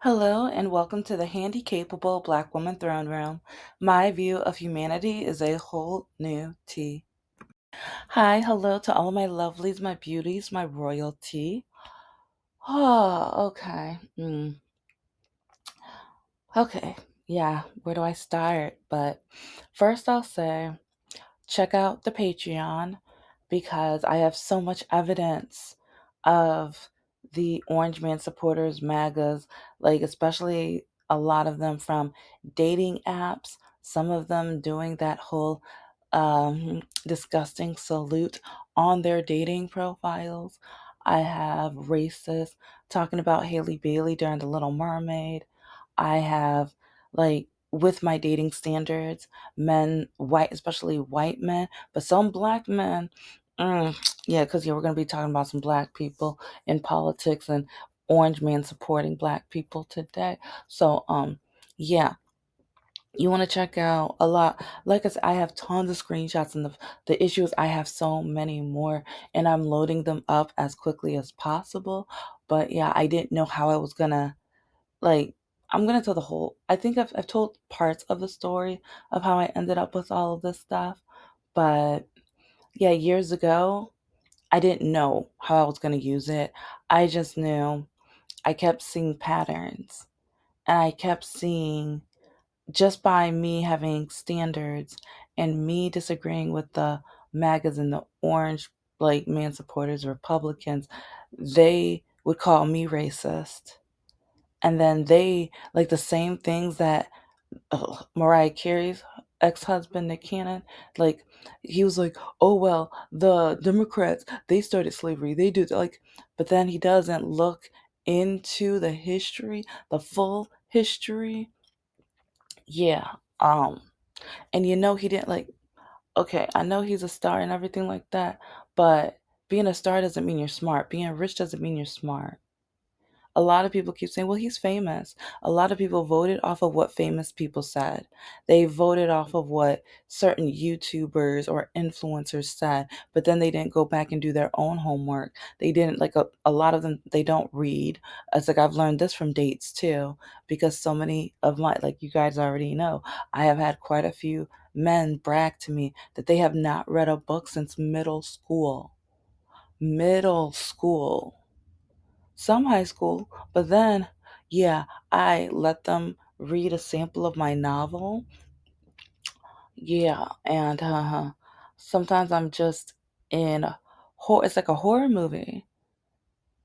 Hello and welcome to the Handicapable Black Woman Throne Room. My view of humanity is a whole new tea. Hi, hello to all of my lovelies, my beauties, my royalty. Oh, okay. Okay. Yeah, where do I start? But first I'll say check out the Patreon because I have so much evidence of the Orange Man supporters, MAGAs, like especially a lot of them from dating apps, some of them doing that whole disgusting salute on their dating profiles. I have racists talking about Haley Bailey during The Little Mermaid. I have, like, with my dating standards, men, white, especially white men, but some black men. Mm, yeah, because we're going to be talking about some black people in politics and orange man supporting black people today. So, yeah, you want to check out a lot. Like I said, I have tons of screenshots, and the issue is I have so many more, and I'm loading them up as quickly as possible. But yeah, I didn't know how I was gonna like. I'm gonna tell the whole. I think I've told parts of the story of how I ended up with all of this stuff, but yeah, years ago, I didn't know how I was gonna use it. I just knew I kept seeing patterns, and I kept seeing just by me having standards and me disagreeing with the MAGAs and the orange like man supporters, Republicans, they would call me racist. And then they like the same things that Mariah Carey's ex-husband Nick Cannon, like he was like, "Oh well, the Democrats they started slavery, they did like," but then he doesn't look into the history, the full history. Yeah, and he didn't like. Okay, I know he's a star and everything like that, but being a star doesn't mean you're smart. Being rich doesn't mean you're smart. A lot of people keep saying, well, he's famous. A lot of people voted off of what famous people said. They voted off of what certain YouTubers or influencers said, but then they didn't go back and do their own homework. They didn't, like, a lot of them, they don't read. It's like I've learned this from dates too, because so many of my, like you guys already know, I have had quite a few men brag to me that they have not read a book since middle school. Middle school, some high school, but then, yeah, I let them read a sample of my novel. Yeah, and sometimes I'm just in it's like a horror movie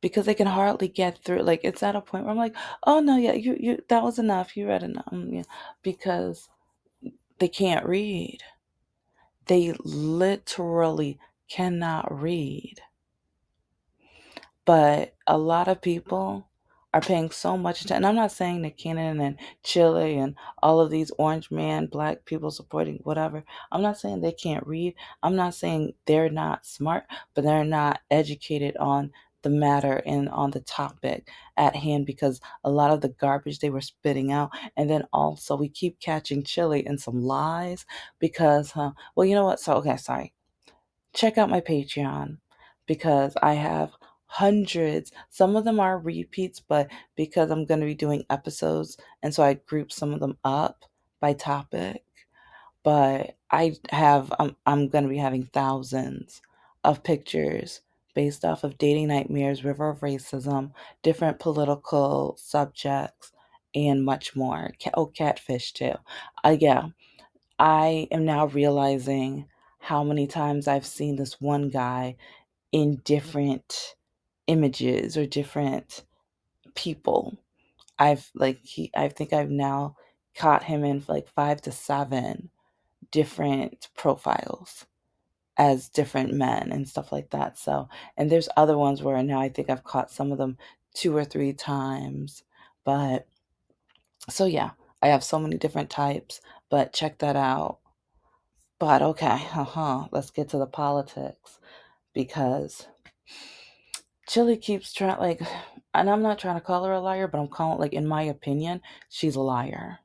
because they can hardly get through. Like it's at a point where I'm like, oh no, yeah, you that was enough. You read enough, yeah, because they can't read. They literally cannot read. But a lot of people are paying so much attention. And I'm not saying that Canaan and Chile and all of these orange man, black people supporting whatever. I'm not saying they can't read. I'm not saying they're not smart, but they're not educated on the matter and on the topic at hand because a lot of the garbage they were spitting out. And then also we keep catching Chile in some lies because, well, you know what? So, okay, sorry, check out my Patreon because I have hundreds. Some of them are repeats, but because I'm going to be doing episodes, and so I group some of them up by topic. But I'm going to be having thousands of pictures based off of dating nightmares, river of racism, different political subjects, and much more. Oh, catfish too. Yeah, I am now realizing how many times I've seen this one guy in different images or different people. I think I've now caught him in like 5 to 7 different profiles as different men and stuff like that. So, and there's other ones where now I think I've caught some of them 2 or 3 times. But so yeah, I have so many different types, but check that out. But okay, let's get to the politics because Chili keeps trying, like, and I'm not trying to call her a liar, but I'm calling, like, in my opinion, she's a liar.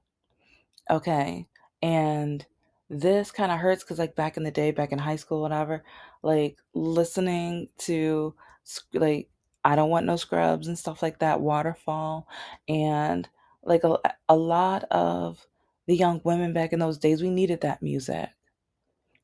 Okay. And this kind of hurts because, like, back in the day, back in high school, whatever, like, listening to, like, I don't want no scrubs and stuff like that, waterfall. And like a lot of the young women back in those days, we needed that music.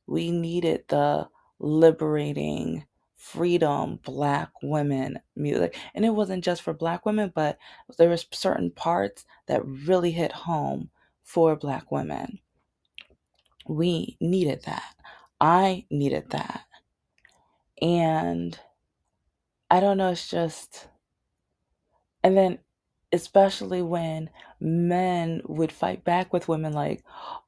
We needed the liberating freedom black women music. And it wasn't just for black women, but there was certain parts that really hit home for black women. We needed that. I needed that. And I don't know, it's just, and then especially when men would fight back with women like,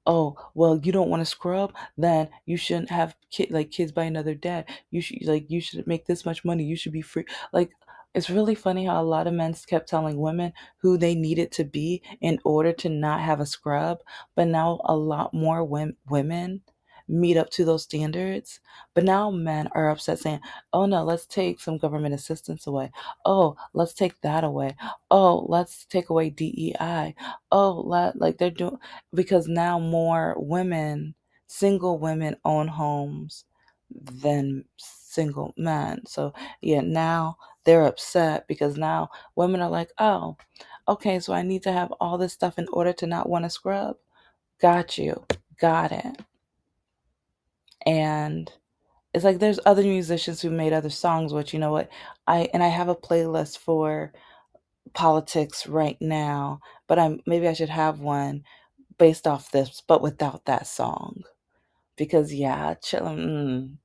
"Oh, well, you don't want to scrub, then you shouldn't have kids by another dad. You should make this much money. You should be free." Like, it's really funny how a lot of men kept telling women who they needed to be in order to not have a scrub, but now a lot more women meet up to those standards. But now men are upset saying, "Oh no, let's take some government assistance away. Oh, let's take that away. Oh, let's take away DEI. Oh, like they're doing, because now more women, single women own homes than single men. So, yeah, now they're upset because now women are like, "Oh, okay, so I need to have all this stuff in order to not want to scrub." Got you. Got it. And it's like there's other musicians who made other songs, which you know what? I have a playlist for politics right now, but maybe I should have one based off this, but without that song. Because yeah, Chile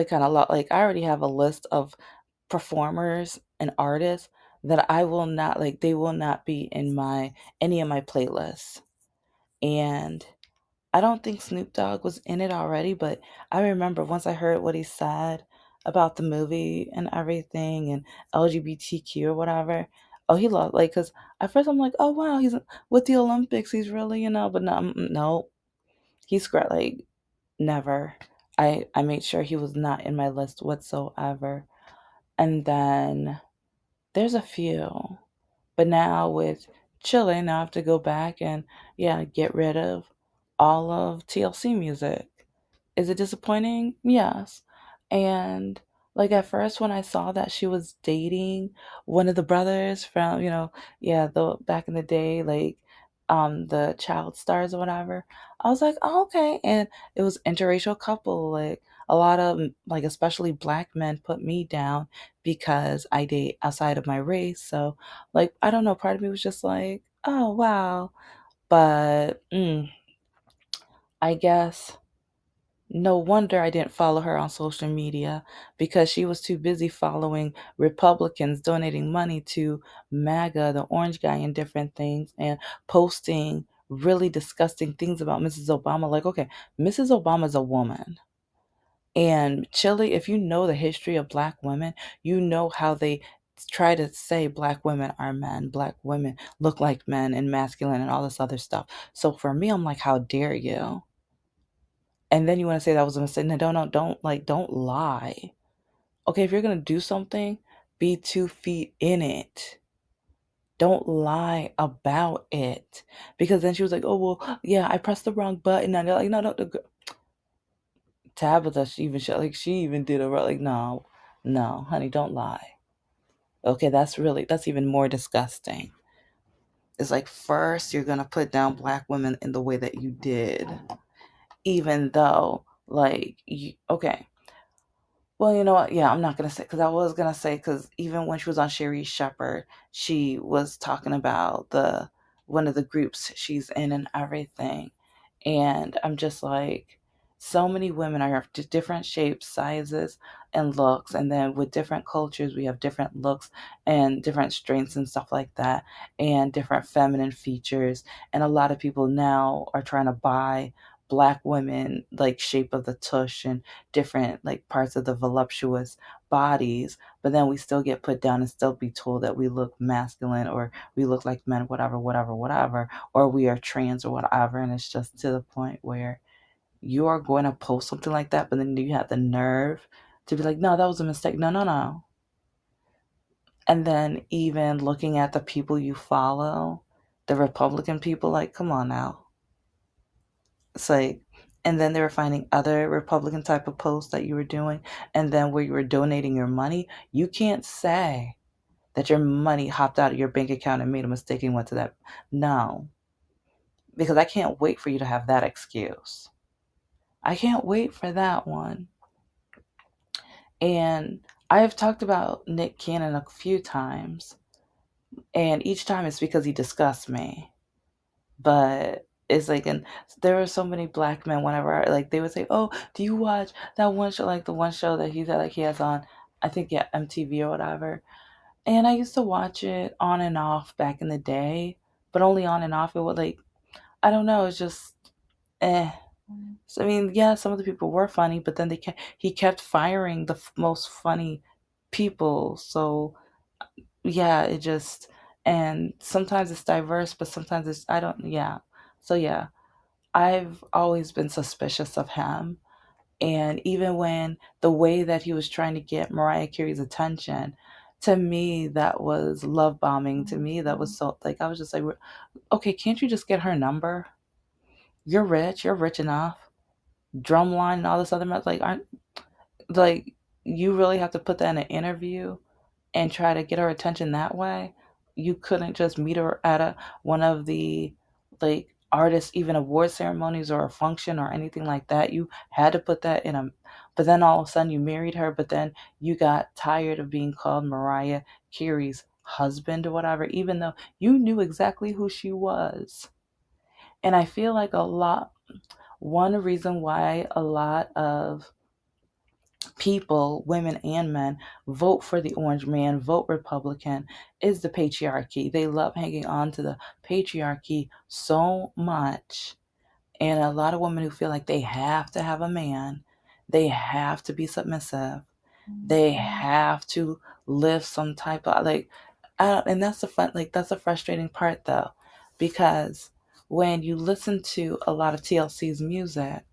kind of like I already have a list of performers and artists that I will not like. They will not be in my any of my playlists, and I don't think Snoop Dogg was in it already, but I remember once I heard what he said about the movie and everything and LGBTQ or whatever. Oh, he loved like because at first I'm like, oh wow, he's with the Olympics. He's really but no, no, he's great. Like never. I made sure he was not in my list whatsoever. And then there's a few. But now with Chile, now I have to go back and yeah, get rid of all of TLC music. Is it disappointing? Yes. And like at first when I saw that she was dating one of the brothers from, yeah, the back in the day, like the child stars or whatever, I was like, oh, okay. And it was interracial couple, like a lot of like especially black men put me down because I date outside of my race. So like I don't know, part of me was just like, oh wow. But I guess no wonder I didn't follow her on social media because she was too busy following Republicans donating money to MAGA, the orange guy, and different things, and posting really disgusting things about Mrs. Obama. Like, okay, Mrs. Obama's a woman. And Chile, if you know the history of black women, you know how they try to say black women are men, black women look like men and masculine and all this other stuff. So for me, I'm like, how dare you? And then you want to say that was a mistake. No, don't lie. Okay, if you're gonna do something, be 2 feet in it. Don't lie about it. Because then she was like, oh well, yeah, I pressed the wrong button. And they're like, no, Tabitha, she even did a like, no, no, honey, don't lie. Okay, that's even more disgusting. It's like first you're gonna put down black women in the way that you did, even though okay. Well, you know what? Yeah, I'm not gonna say because I was gonna say because even when she was on Sherry Shepherd, she was talking about the one of the groups she's in and everything, and I'm just like, so many women are of different shapes, sizes, and looks, and then with different cultures, we have different looks and different strengths and stuff like that, and different feminine features, and a lot of people now are trying to buy black women like shape of the tush and different like parts of the voluptuous bodies, but then we still get put down and still be told that we look masculine or we look like men, whatever, whatever, whatever, or we are trans or whatever. And it's just to the point where you are going to post something like that, but then you have the nerve to be like, no, that was a mistake. No, no, no. And then even looking at the people you follow, the Republican people, like, come on now. It's like, and then they were finding other Republican type of posts that you were doing, and then where you were donating your money, you can't say that your money hopped out of your bank account and made a mistake and went to that. No, because I can't wait for you to have that excuse. I can't wait for that one. And I have talked about Nick Cannon a few times, and each time it's because he disgusts me. But it's like, and there are so many black men whenever like they would say, "Oh, do you watch that one show?" Like the one show that he's like he has on, I think, yeah, MTV or whatever. And I used to watch it on and off back in the day, but only on and off. It would like, I don't know, it's just eh. So, I mean, yeah, some of the people were funny, but then he kept firing the most funny people. So yeah, it just, and sometimes it's diverse, but sometimes it's, I don't, yeah. So yeah, I've always been suspicious of him. And even when the way that he was trying to get Mariah Carey's attention, to me, that was love bombing. To me, that was so, like, I was just like, okay, can't you just get her number? You're rich enough. Drumline and all this other mess. Like, aren't, like, you really have to put that in an interview and try to get her attention that way? You couldn't just meet her at one of the, like, artist even award ceremonies or a function or anything like that. You had to put that in a, but then all of a sudden you married her, but then you got tired of being called Mariah Carey's husband or whatever, even though you knew exactly who she was. And I feel like a lot, one reason why a lot of people, women and men, vote for the orange man, vote Republican, is the patriarchy. They love hanging on to the patriarchy so much. And a lot of women who feel like they have to have a man, they have to be submissive, they have to live some type of like, and that's the fun, like, that's the frustrating part though, because when you listen to a lot of TLC's music,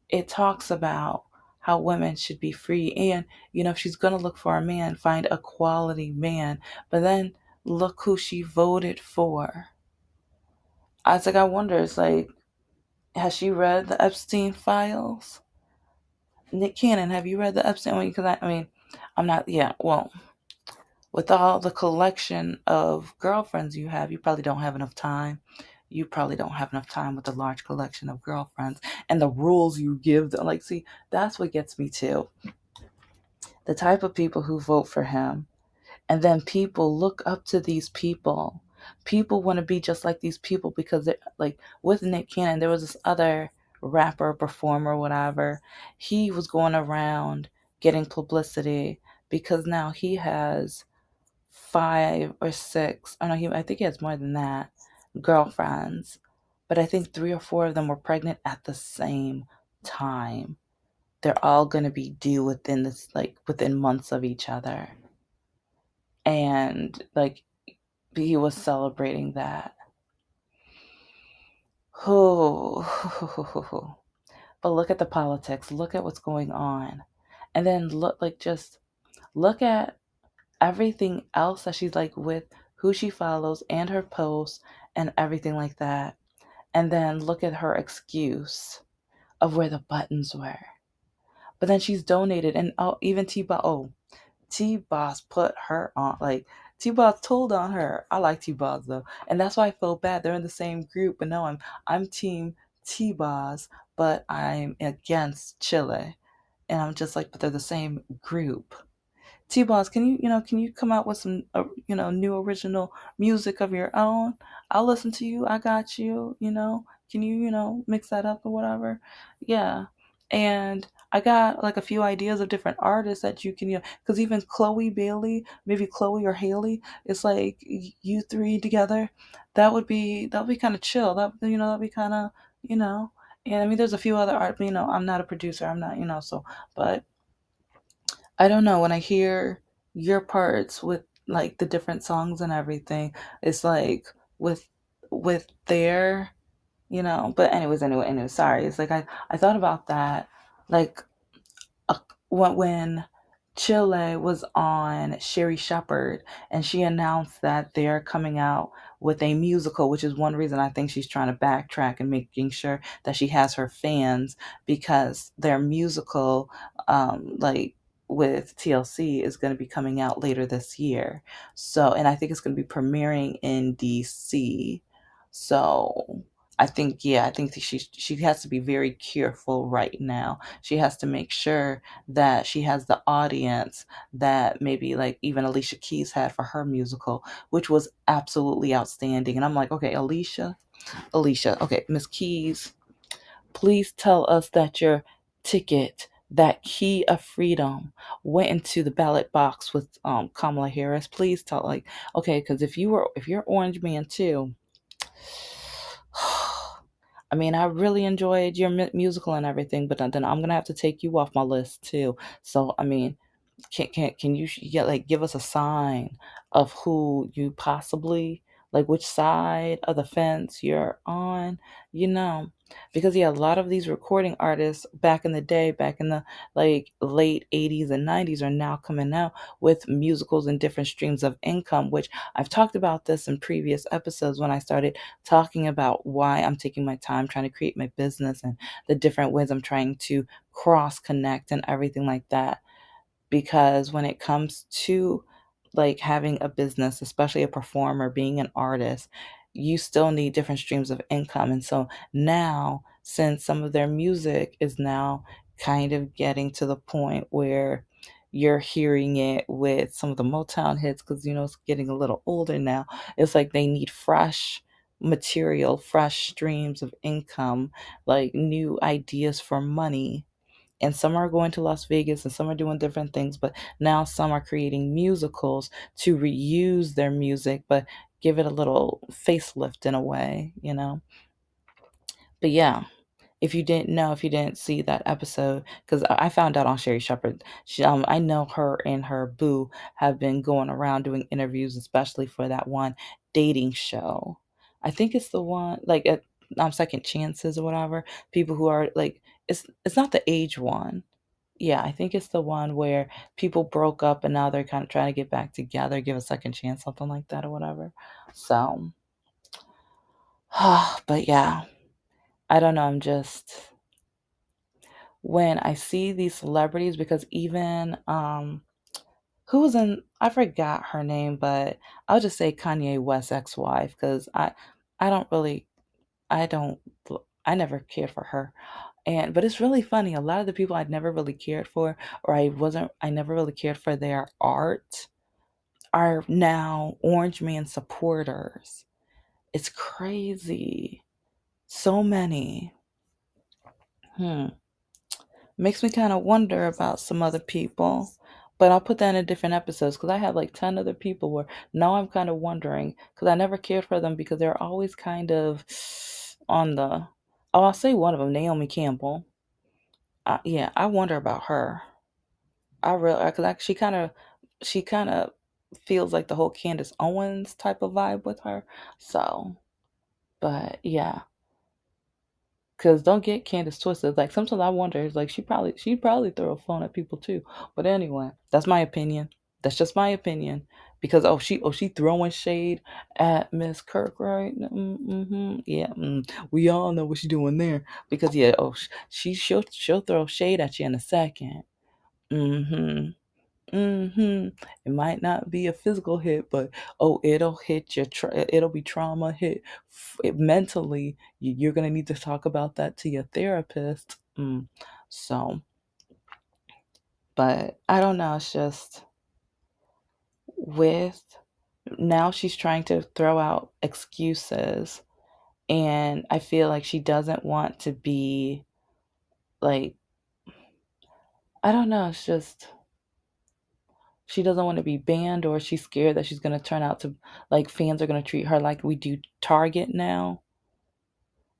it talks about how women should be free, and if she's going to look for a man, find a quality man. But then look who she voted for. I was like, I wonder, it's like, has she read the Epstein files? Nick Cannon, have you read the Epstein? Because I mean, I'm not, yeah, well, with all the collection of girlfriends you have, you probably don't have enough time. You probably don't have enough time with the large collection of girlfriends and the rules you give them. Like, see, that's what gets me too. The type of people who vote for him. And then people look up to these people. People want to be just like these people because they're like, with Nick Cannon, there was this other rapper, performer, whatever. He was going around getting publicity because now he has five or six, I know I think he has more than that, girlfriends. But I think three or four of them were pregnant at the same time. They're all going to be due within this, like, within months of each other. And like, he was celebrating that. Oh, but look at the politics. Look at what's going on. And then look, like, just look at everything else that she's like with, who she follows and her posts and everything like that. And then look at her excuse of where the buttons were. But then she's donated, and oh, even T-Boss put her on, like, T-Boss told on her. I like T-Boss though, and that's why I feel bad. They're in the same group, but no, I'm team T-Boss, but I'm against Chile, and I'm just like, but they're the same group. T-Boss, can you come out with some, new original music of your own? I'll listen to you. I got you. Can you, mix that up or whatever? Yeah. And I got like a few ideas of different artists that you can, because even Chloe Bailey, maybe Chloe or Haley, it's like you three together. That would be kind of chill. That'd be kind of, you know. And I mean, there's a few other art. I'm not a producer. I'm not, so, but I don't know, when I hear your parts with like the different songs and everything, it's like with their, but anyway, sorry. It's like I thought about that, like, when Chile was on Sherry Shepherd, and she announced that they're coming out with a musical, which is one reason I think she's trying to backtrack and making sure that she has her fans, because their musical, like with TLC, is going to be coming out later this year. So, and I think it's going to be premiering in DC. So, I think that she has to be very careful right now. She has to make sure that she has the audience that maybe like even Alicia Keys had for her musical, which was absolutely outstanding. And I'm like, okay, Alicia, okay, Miss Keys, please tell us that your ticket, that key of freedom, went into the ballot box with Kamala Harris. Please tell, like, okay, because if you're Orange Man too, I mean, I really enjoyed your musical and everything, but then I'm gonna have to take you off my list too. So I mean, can you get like give us a sign of who you possibly, like which side of the fence you're on, you know? Because yeah, a lot of these recording artists back in the day, back in the like late 80s and 90s, are now coming out with musicals and different streams of income, which I've talked about this in previous episodes when I started talking about why I'm taking my time trying to create my business and the different ways I'm trying to cross connect and everything like that. Because when it comes to like having a business, especially a performer, being an artist, you still need different streams of income. And so now, since some of their music is now kind of getting to the point where you're hearing it with some of the Motown hits, because it's getting a little older now, it's like they need fresh material, fresh streams of income, like new ideas for money. And some are going to Las Vegas and some are doing different things, but now some are creating musicals to reuse their music but give it a little facelift in a way. But yeah, if you didn't know, if you didn't see that episode, because I found out on Sherry Shepherd, I know her and her boo have been going around doing interviews, especially for that one dating show. I think it's the one like at Second Chances or whatever. People who are like, it's not the age one. Yeah, I think it's the one where people broke up and now they're kind of trying to get back together, give a second chance, something like that or whatever. So, but yeah, I don't know. I'm just, when I see these celebrities, because even, who was in, I forgot her name, but I'll just say Kanye West's ex-wife, because I don't really, I don't, I never cared for her. But it's really funny. A lot of the people I'd never really cared for, or I never really cared for their art, are now Orange Man supporters. It's crazy. So many. Hmm. Makes me kind of wonder about some other people. But I'll put that in different episodes because I have like 10 other people where now I'm kind of wondering because I never cared for them because they're always kind of on the. Oh, I'll say one of them, Naomi Campbell. Yeah, I wonder about her. I really, because she kind of feels like the whole Candace Owens type of vibe with her. So, but yeah, because don't get Candace twisted. Like sometimes I wonder, like she'd probably throw a phone at people too. But anyway, that's my opinion. That's just my opinion. Because she throwing shade at Miss Kirk, right? Mm-hmm. Yeah, we all know what she's doing there. Because yeah, she'll throw shade at you in a second. Mm-hmm. Mm-hmm. It might not be a physical hit, but it'll hit it'll be trauma hit mentally. You're gonna need to talk about that to your therapist. So, but I don't know. It's just with now she's trying to throw out excuses, and I feel like she doesn't want to be like, I don't know. It's just she doesn't want to be banned, or she's scared that she's going to turn out to, like, fans are going to treat her like we do Target now.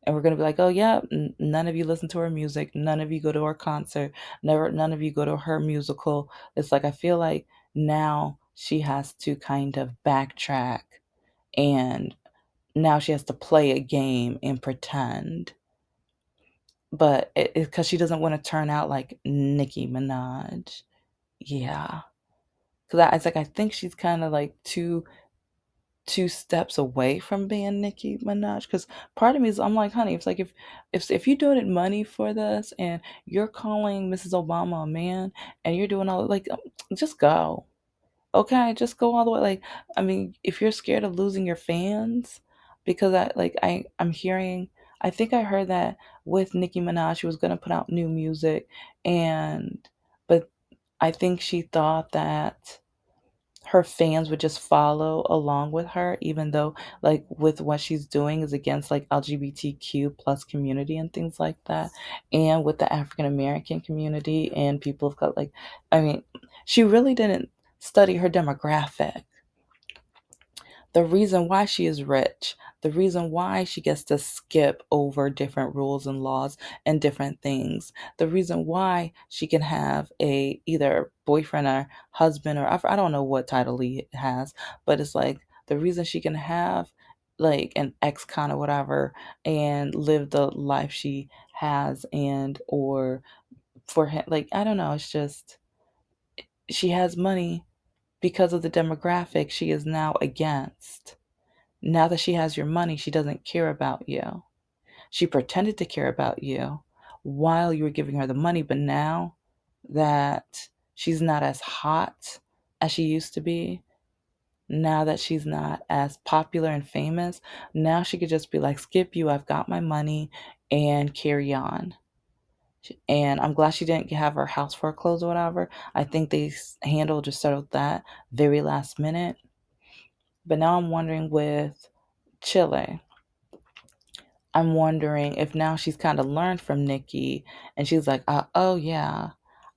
And we're going to be like, oh, yeah, none of you listen to her music. None of you go to her concert. None of you go to her musical. It's like, I feel like now she has to kind of backtrack, and now she has to play a game and pretend. But because she doesn't want to turn out like Nicki Minaj. Yeah, because it's like I think she's kind of like two steps away from being Nicki Minaj. Because part of me is I'm like, honey, it's like if you donated money for this and you're calling Mrs. Obama a man and you're doing all like, just go. Okay, just go all the way. Like, I mean, if you're scared of losing your fans, because I'm hearing, I think I heard that with Nicki Minaj, she was gonna put out new music, and but I think she thought that her fans would just follow along with her, even though like with what she's doing is against like LGBTQ plus community and things like that, and with the African American community and people of color. Like, I mean, she really didn't study her demographic, the reason why she is rich, the reason why she gets to skip over different rules and laws and different things, the reason why she can have a either boyfriend or husband, or I don't know what title he has, but it's like the reason she can have like an ex-con or whatever and live the life she has, and or for him, like I don't know, it's just she has money because of the demographic she is now against. Now that she has your money, she doesn't care about you. She pretended to care about you while you were giving her the money, but now that she's not as hot as she used to be, now that she's not as popular and famous, now she could just be like, skip you, I've got my money, and carry on. And I'm glad she didn't have her house foreclosed or whatever. I think they handled, just settled that very last minute. But now I'm wondering with Chile, I'm wondering if now she's kind of learned from Nikki and she's like, oh, yeah,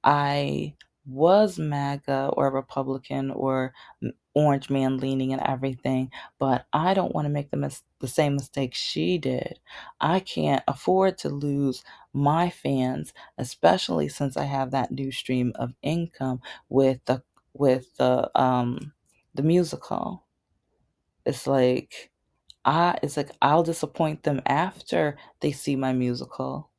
I was MAGA or Republican or orange man leaning and everything, but I don't want to make the same mistake she did. I can't afford to lose my fans, especially since I have that new stream of income with the musical. It's like I'll disappoint them after they see my musical,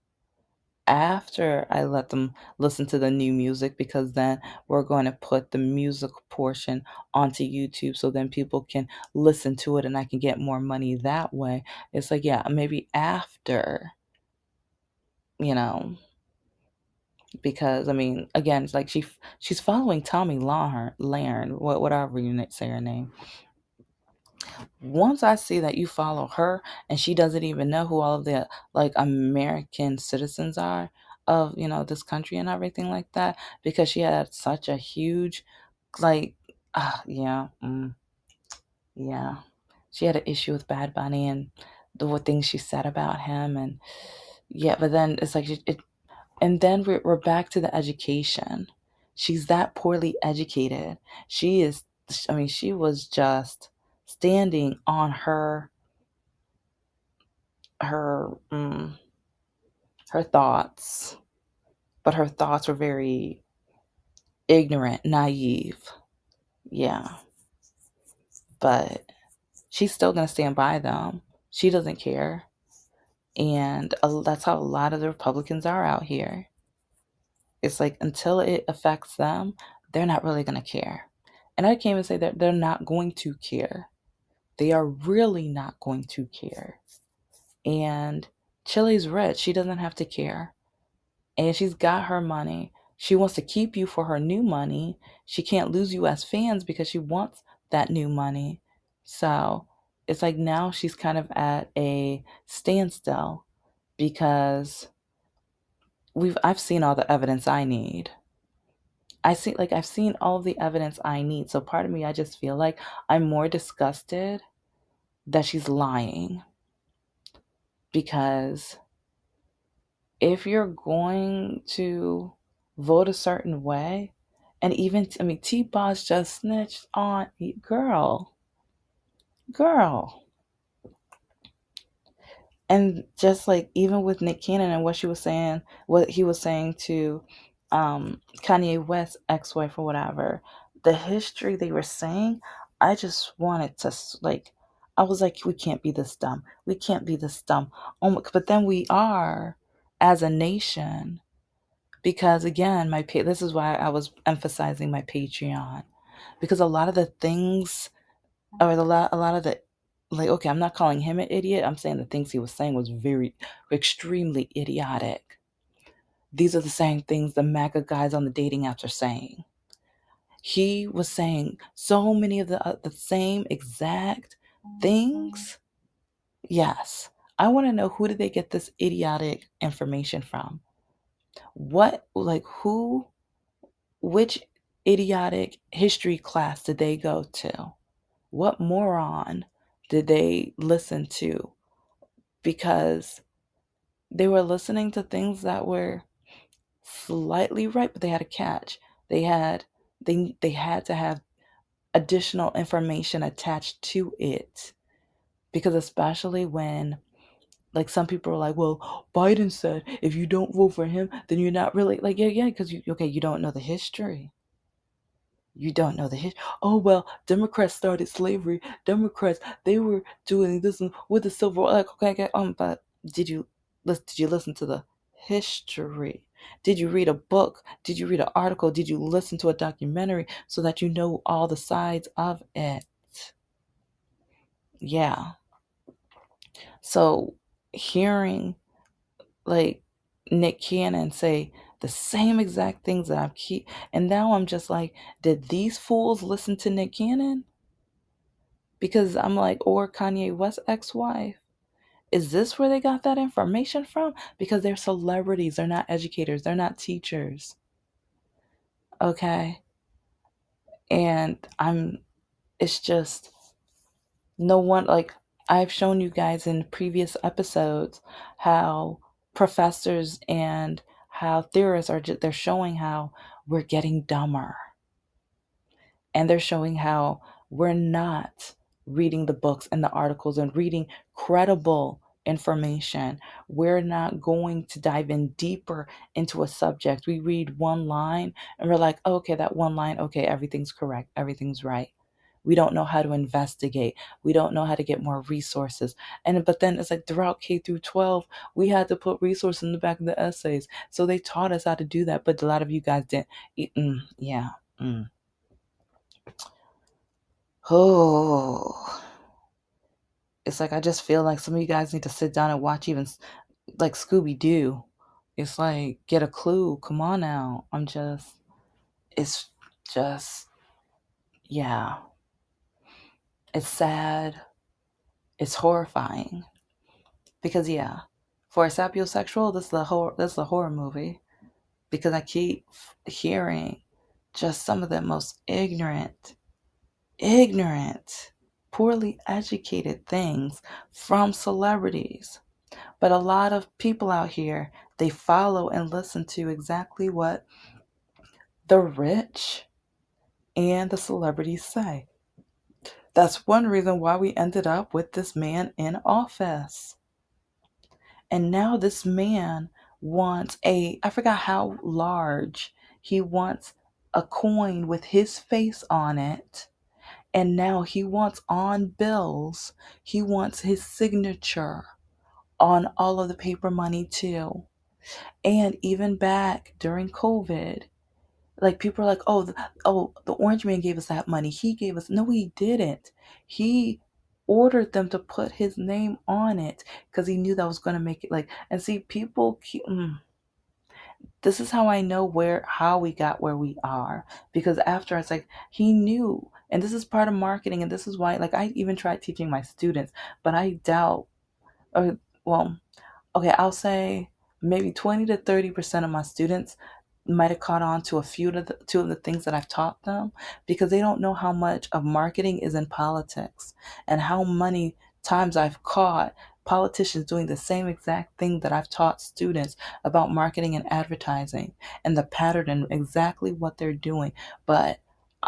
after I let them listen to the new music, because then we're going to put the music portion onto YouTube so then people can listen to it and I can get more money that way. It's like, yeah, maybe after, you know, because I mean, again, it's like she's following Tommy Lahren, whatever you say her name. Once I see that you follow her and she doesn't even know who all of the like American citizens are of, this country and everything like that, because she had such a huge, like, yeah, yeah, she had an issue with Bad Bunny and the what things she said about him, and yeah, but then it's like and then we're back to the education. She's that poorly educated. She is. I mean, she was just standing on her her thoughts, but her thoughts were very ignorant, naive. Yeah, but she's still gonna stand by them. She doesn't care, and that's how a lot of the Republicans are out here. It's like until it affects them, they're not really gonna care. And I can't even say that they're not going to care. They are really not going to care. And Chile's rich. She doesn't have to care. And she's got her money. She wants to keep you for her new money. She can't lose you as fans because she wants that new money. So it's like now she's kind of at a standstill because I've seen all the evidence I need. I've seen all the evidence I need. So part of me, I just feel like I'm more disgusted that she's lying, because if you're going to vote a certain way, and even I mean, T-Boz just snitched on girl, and just like even with Nick Cannon and what she was saying, what he was saying to Kanye West's ex-wife or whatever, the history they were saying, I just wanted to like, I was like, we can't be this dumb, we can't be this dumb. Oh my, but then we are as a nation, because again, this is why I was emphasizing my Patreon, because a lot of the things, or a lot of the, like, okay, I'm not calling him an idiot. I'm saying the things he was saying was very extremely idiotic. These are the same things the MAGA guys on the dating apps are saying. He was saying so many of the same exact things. Yes. I want to know, who did they get this idiotic information from? What, like, who, which idiotic history class did they go to? What moron did they listen to? Because they were listening to things that were slightly right, but they had a catch. They had they had to have additional information attached to it. Because especially when, like, some people are like, well, Biden said if you don't vote for him, then you're not really, like, yeah, because you don't know the history. You don't know the history. Oh, well, Democrats started slavery. Democrats, they were doing this with the civil, like, okay, okay, but did you listen to the history? Did you read a book? Did you read an article? Did you listen to a documentary so that you know all the sides of it? Yeah. So hearing, like, Nick Cannon say the same exact things that and now I'm just like, did these fools listen to Nick Cannon? Because I'm like, or Kanye West's ex-wife. Is this where they got that information from? Because they're celebrities, they're not educators, they're not teachers. Okay? And it's just, no one, like, I've shown you guys in previous episodes how professors and how theorists are they're showing how we're getting dumber, and they're showing how we're not reading the books and the articles and reading credible information. We're not going to dive in deeper into a subject. We read one line and we're like, oh, okay, that one line, okay, everything's correct, everything's right. We don't know how to investigate. We don't know how to get more resources. But then it's like, throughout K through 12, we had to put resources in the back of the essays. So they taught us how to do that, but a lot of you guys didn't. Yeah. Oh, it's like, I just feel like some of you guys need to sit down and watch, even like Scooby Doo. It's like, get a clue. Come on now. It's just, yeah. It's sad. It's horrifying. Because, yeah, for a sapiosexual, this is a horror movie. Because I keep hearing just some of the most ignorant, poorly educated things from celebrities. But a lot of people out here, they follow and listen to exactly what the rich and the celebrities say. That's one reason why we ended up with this man in office. And now this man wants I forgot how large, he wants a coin with his face on it. And now he wants on bills, he wants his signature on all of the paper money too. And even back during COVID, like, people are like, oh, the orange man gave us that money. He gave us, no, he didn't. He ordered them to put his name on it because he knew that was going to make it, like, and see, this is how I know how we got where we are. Because after, it's like, he knew, and this is part of marketing, and this is why, like, I even tried teaching my students, but I doubt, or, well, okay, I'll say maybe 20 to 30% of my students might have caught on to two of the things that I've taught them, because they don't know how much of marketing is in politics, and how many times I've caught politicians doing the same exact thing that I've taught students about marketing and advertising, and the pattern and exactly what they're doing. But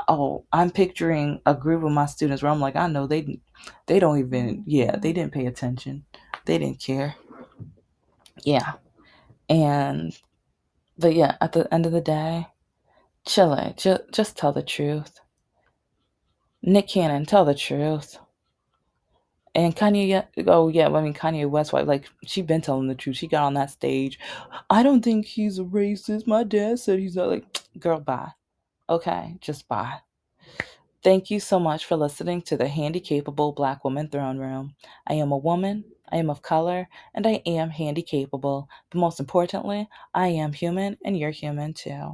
oh, I'm picturing a group of my students where I'm like, I know they don't even, yeah, they didn't pay attention. They didn't care. Yeah. And, but yeah, at the end of the day, Chile, just tell the truth. Nick Cannon, tell the truth. And Kanye, oh yeah, I mean Kanye West, like she been telling the truth. She got on that stage. I don't think he's a racist. My dad said he's not. Like, girl, bye. Okay, just bye. Thank you so much for listening to the Handicapable Black Woman Throne Room. I am a woman, I am of color, and I am handy capable. But most importantly, I am human, and you're human too.